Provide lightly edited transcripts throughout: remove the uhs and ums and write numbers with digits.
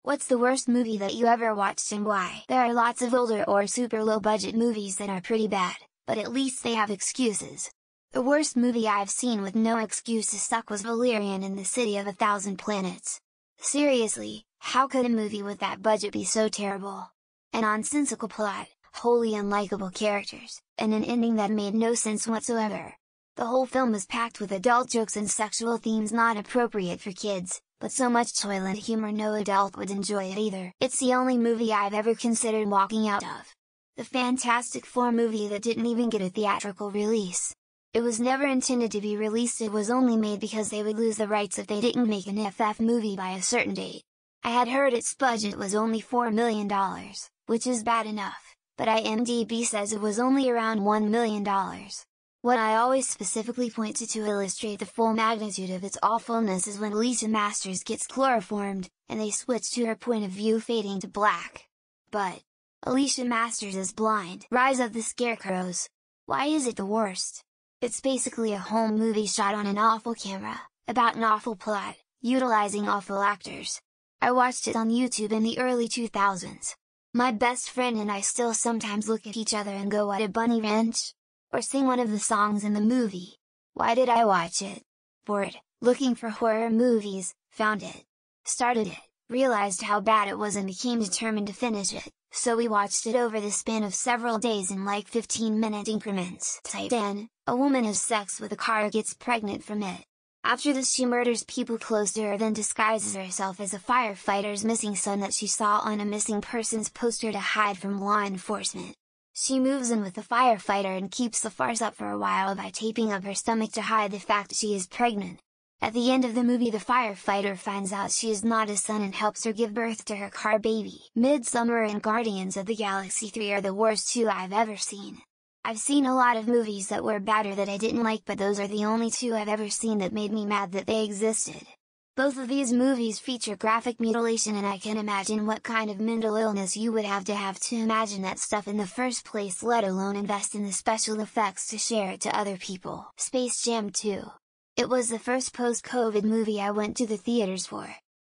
What's the worst movie that you ever watched and why? There are lots of older or super low budget movies that are pretty bad, but at least they have excuses. The worst movie I've seen with no excuses stuck was Valerian and the City of a Thousand Planets. Seriously, how could a movie with that budget be so terrible? A nonsensical plot, wholly unlikable characters, and an ending that made no sense whatsoever. The whole film is packed with adult jokes and sexual themes not appropriate for kids, but so much toilet humor no adult would enjoy it either. It's the only movie I've ever considered walking out of. The Fantastic Four movie that didn't even get a theatrical release. It was never intended to be released, it was only made because they would lose the rights if they didn't make an FF movie by a certain date. I had heard its budget was only $4 million, which is bad enough, but IMDb says it was only around $1 million. What I always specifically point to illustrate the full magnitude of its awfulness is when Alicia Masters gets chloroformed, and they switch to her point of view fading to black. But Alicia Masters is blind. Rise of the Scarecrows. Why is it the worst? It's basically a home movie shot on an awful camera, about an awful plot, utilizing awful actors. I watched it on YouTube in the early 2000s. My best friend and I still sometimes look at each other and go, what a bunny ranch? Or sing one of the songs in the movie. Why did I watch it? Bored, looking for horror movies, found it. Started it, realized how bad it was and became determined to finish it, so we watched it over the span of several days in like 15-minute increments. Type in, a woman has sex with a car, gets pregnant from it. After this she murders people close to her, then disguises herself as a firefighter's missing son that she saw on a missing persons poster to hide from law enforcement. She moves in with the firefighter and keeps the farce up for a while by taping up her stomach to hide the fact she is pregnant. At the end of the movie the firefighter finds out she is not his son and helps her give birth to her car baby. Midsommar and Guardians of the Galaxy 3 are the worst two I've ever seen. I've seen a lot of movies that were bad or that I didn't like, but those are the only two I've ever seen that made me mad that they existed. Both of these movies feature graphic mutilation, and I can imagine what kind of mental illness you would have to imagine that stuff in the first place, let alone invest in the special effects to share it to other people. Space Jam 2. It was the first post-COVID movie I went to the theaters for.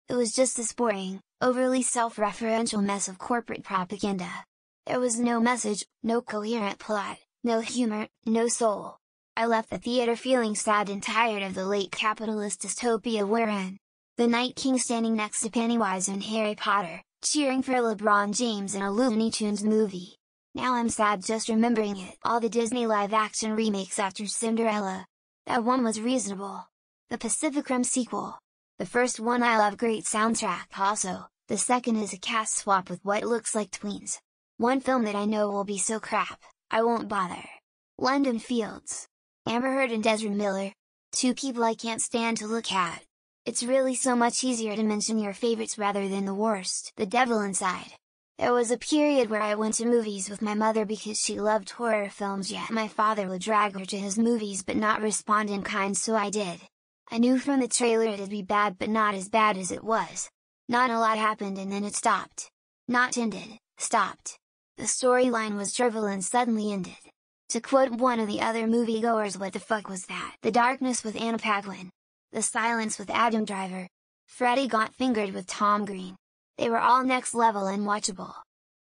It was just this boring, overly self-referential mess of corporate propaganda. There was no message, no coherent plot, no humor, no soul. I left the theater feeling sad and tired of the late capitalist dystopia we're in. The Night King standing next to Pennywise in Harry Potter, cheering for LeBron James in a Looney Tunes movie. Now I'm sad just remembering it. All the Disney live-action remakes after Cinderella. That one was reasonable. The Pacific Rim sequel. The first one I love, great soundtrack also, the second is a cast swap with what looks like tweens. One film that I know will be so crap, I won't bother. London Fields. Amber Heard and Ezra Miller. Two people I can't stand to look at. It's really so much easier to mention your favorites rather than the worst. The Devil Inside. There was a period where I went to movies with my mother because she loved horror films, yet my father would drag her to his movies but not respond in kind, so I did. I knew from the trailer it'd be bad, but not as bad as it was. Not a lot happened and then it stopped. Not ended, stopped. The storyline was trivial and suddenly ended. To quote one of the other moviegoers, what the fuck was that? The Darkness with Anna Paquin. The Silence with Adam Driver. Freddy Got Fingered with Tom Green. They were all next level unwatchable.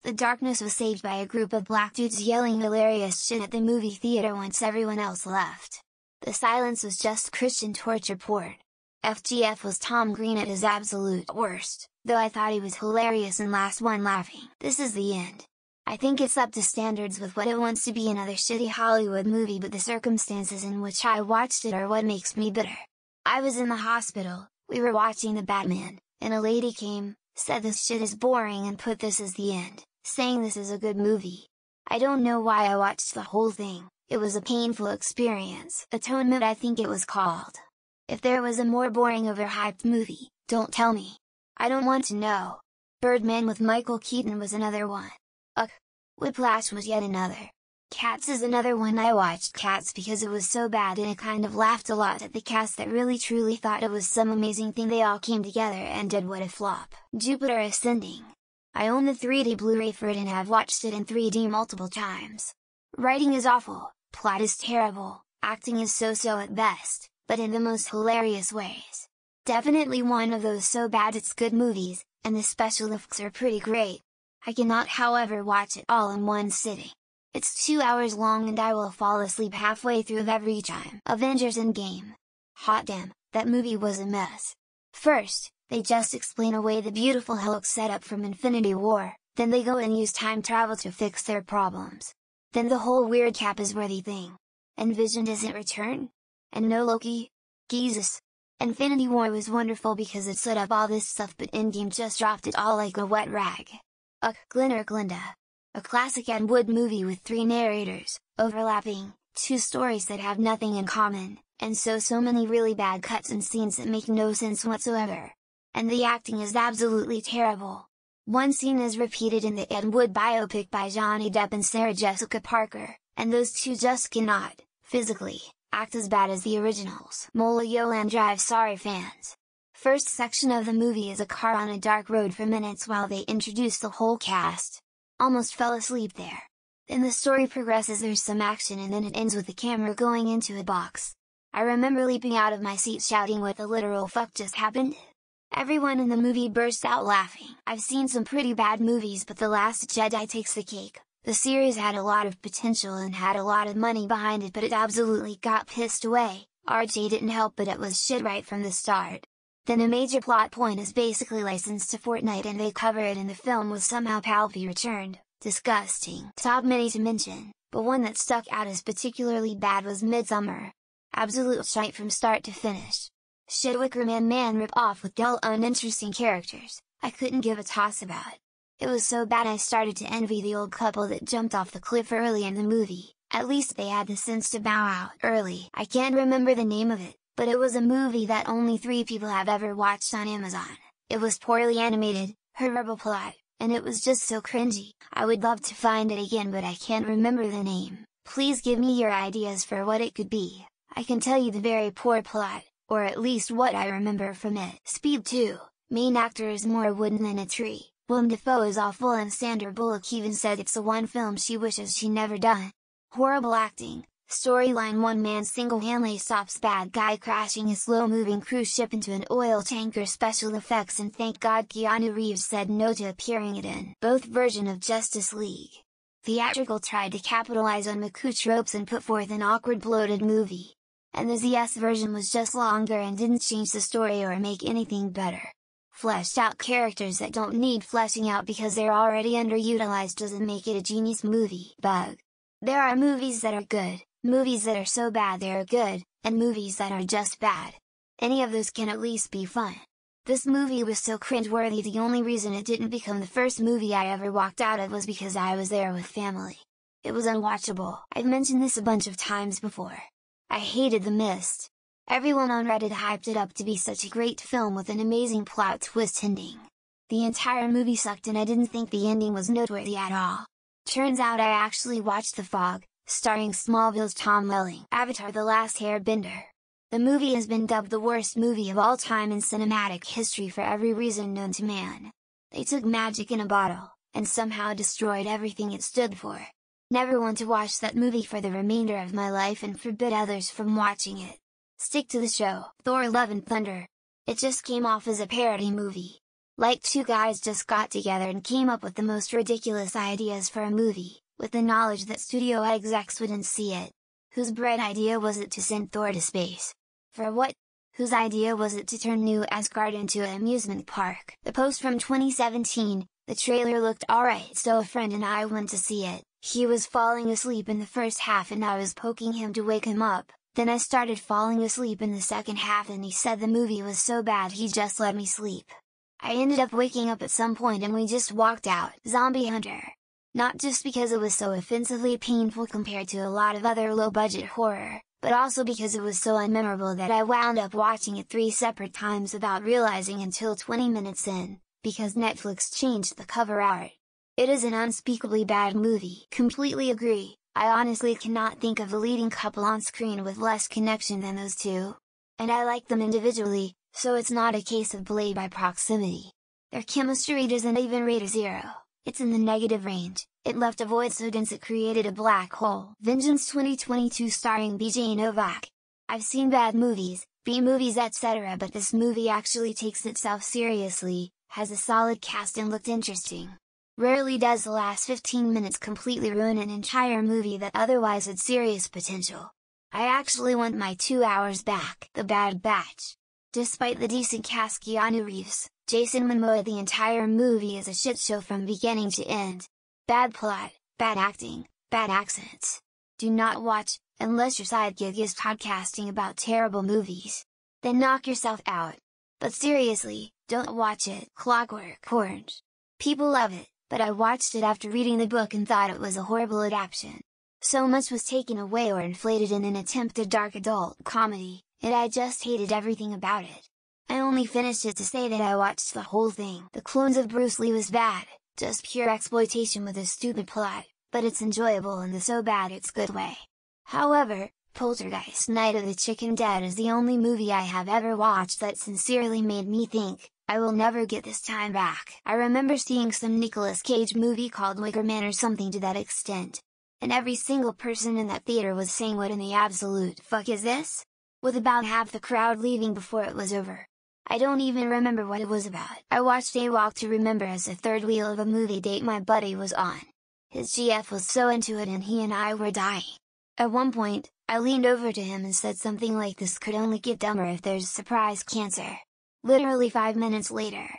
The Darkness was saved by a group of black dudes yelling hilarious shit at the movie theater once everyone else left. The Silence was just Christian torture porn. FGF was Tom Green at his absolute worst, though I thought he was hilarious and last one laughing. This is the end. I think it's up to standards with what it wants to be, another shitty Hollywood movie, but the circumstances in which I watched it are what makes me bitter. I was in the hospital, we were watching The Batman, and a lady came, said this shit is boring and put this as the end, saying this is a good movie. I don't know why I watched the whole thing, it was a painful experience. Atonement I think it was called. If there was a more boring overhyped movie, don't tell me. I don't want to know. Birdman with Michael Keaton was another one. Whiplash was yet another. Cats is another one. I watched Cats because it was so bad and I kind of laughed a lot at the cast that really truly thought it was some amazing thing. They all came together and did what a flop. Jupiter Ascending. I own the 3D Blu-ray for it and have watched it in 3D multiple times. Writing is awful, plot is terrible, acting is so-so at best, but in the most hilarious ways. Definitely one of those so bad it's good movies, and the special effects are pretty great. I cannot however watch it all in one sitting. It's 2 hours long and I will fall asleep halfway through every time. Avengers Endgame. Hot damn, that movie was a mess. First, they just explain away the beautiful Hulk setup from Infinity War, then they go and use time travel to fix their problems. Then the whole weird Cap is worthy thing. And Vision doesn't return? And no Loki? Jesus! Infinity War was wonderful because it set up all this stuff, but Endgame just dropped it all like a wet rag. Glenn or Glinda. A classic Ed Wood movie with 3 narrators, overlapping, 2 stories that have nothing in common, and so many really bad cuts and scenes that make no sense whatsoever. And the acting is absolutely terrible. One scene is repeated in the Ed Wood biopic by Johnny Depp and Sarah Jessica Parker, and those two just cannot, physically, act as bad as the originals. Mola Yolan Drive. Sorry fans. First section of the movie is a car on a dark road for minutes while they introduce the whole cast. Almost fell asleep there. Then the story progresses, there's some action, and then it ends with the camera going into a box. I remember leaping out of my seat shouting what the literal fuck just happened? Everyone in the movie burst out laughing. I've seen some pretty bad movies, but The Last Jedi takes the cake. The series had a lot of potential and had a lot of money behind it, but it absolutely got pissed away. RJ didn't help, but it was shit right from the start. Then a major plot point is basically licensed to Fortnite and they cover it in the film with somehow Palpy returned. Disgusting. Top many to mention, but one that stuck out as particularly bad was Midsommar. Absolute shite from start to finish. Shit Wicker Man rip-off with dull uninteresting characters, I couldn't give a toss about. It was so bad I started to envy the old couple that jumped off the cliff early in the movie. At least they had the sense to bow out early. I can't remember the name of it, but it was a movie that only 3 people have ever watched on Amazon. It was poorly animated, horrible plot, and it was just so cringy. I would love to find it again, but I can't remember the name. Please give me your ideas for what it could be. I can tell you the very poor plot, or at least what I remember from it. Speed 2, main actor is more wooden than a tree. Willem Dafoe is awful and Sandra Bullock even said it's the one film she wishes she never done. Horrible acting. Storyline: one man single-handedly stops bad guy crashing a slow-moving cruise ship into an oil tanker. Special effects, and thank God Keanu Reeves said no to appearing it in both version of Justice League. Theatrical tried to capitalize on McCoo tropes and put forth an awkward bloated movie. And the ZS version was just longer and didn't change the story or make anything better. Fleshed out characters that don't need fleshing out because they're already underutilized doesn't make it a genius movie. Bug. There are movies that are good, movies that are so bad they're good, and movies that are just bad. Any of those can at least be fun. This movie was so cringeworthy, the only reason it didn't become the first movie I ever walked out of was because I was there with family. It was unwatchable. I've mentioned this a bunch of times before. I hated The Mist. Everyone on Reddit hyped it up to be such a great film with an amazing plot twist ending. The entire movie sucked and I didn't think the ending was noteworthy at all. Turns out I actually watched The Fog, starring Smallville's Tom Welling. Avatar: The Last Airbender. The movie has been dubbed the worst movie of all time in cinematic history for every reason known to man. They took magic in a bottle, and somehow destroyed everything it stood for. Never want to watch that movie for the remainder of my life and forbid others from watching it. Stick to the show. Thor: Love and Thunder. It just came off as a parody movie. Like 2 guys just got together and came up with the most ridiculous ideas for a movie, with the knowledge that studio execs wouldn't see it. Whose bright idea was it to send Thor to space? For what? Whose idea was it to turn New Asgard into an amusement park? The post from 2017, the trailer looked alright, so a friend and I went to see it. He was falling asleep in the first half and I was poking him to wake him up. Then I started falling asleep in the second half and he said the movie was so bad he just let me sleep. I ended up waking up at some point and we just walked out. Zombie Hunter. Not just because it was so offensively painful compared to a lot of other low-budget horror, but also because it was so unmemorable that I wound up watching it 3 separate times without realizing until 20 minutes in, because Netflix changed the cover art. It is an unspeakably bad movie. Completely agree. I honestly cannot think of a leading couple on screen with less connection than those two. And I like them individually, so it's not a case of Blade by proximity. Their chemistry doesn't even rate a 0, it's in the negative range. It left a void so dense it created a black hole. Vengeance 2022 starring BJ Novak. I've seen bad movies, B-movies etc., but this movie actually takes itself seriously, has a solid cast and looked interesting. Rarely does the last 15 minutes completely ruin an entire movie that otherwise had serious potential. I actually want my 2 hours back. The Bad Batch. Despite the decent cast Keanu Reeves, Jason Momoa, the entire movie is a shit show from beginning to end. Bad plot, bad acting, bad accents. Do not watch, unless your side gig is podcasting about terrible movies. Then knock yourself out. But seriously, don't watch it. Clockwork Orange. People love it, but I watched it after reading the book and thought it was a horrible adaptation. So much was taken away or inflated in an attempted dark adult comedy, and I just hated everything about it. I only finished it to say that I watched the whole thing. The Clones of Bruce Lee was bad, just pure exploitation with a stupid plot, but it's enjoyable in the so bad it's good way. However, Poltergeist: Night of the Chicken Dead is the only movie I have ever watched that sincerely made me think, I will never get this time back. I remember seeing some Nicolas Cage movie called Wicker Man or something to that extent. And every single person in that theater was saying what in the absolute fuck is this? With about half the crowd leaving before it was over. I don't even remember what it was about. I watched A Walk to Remember as the third wheel of a movie date my buddy was on. His GF was so into it and he and I were dying. At one point, I leaned over to him and said something like, "This could only get dumber if there's surprise cancer." Literally 5 minutes later,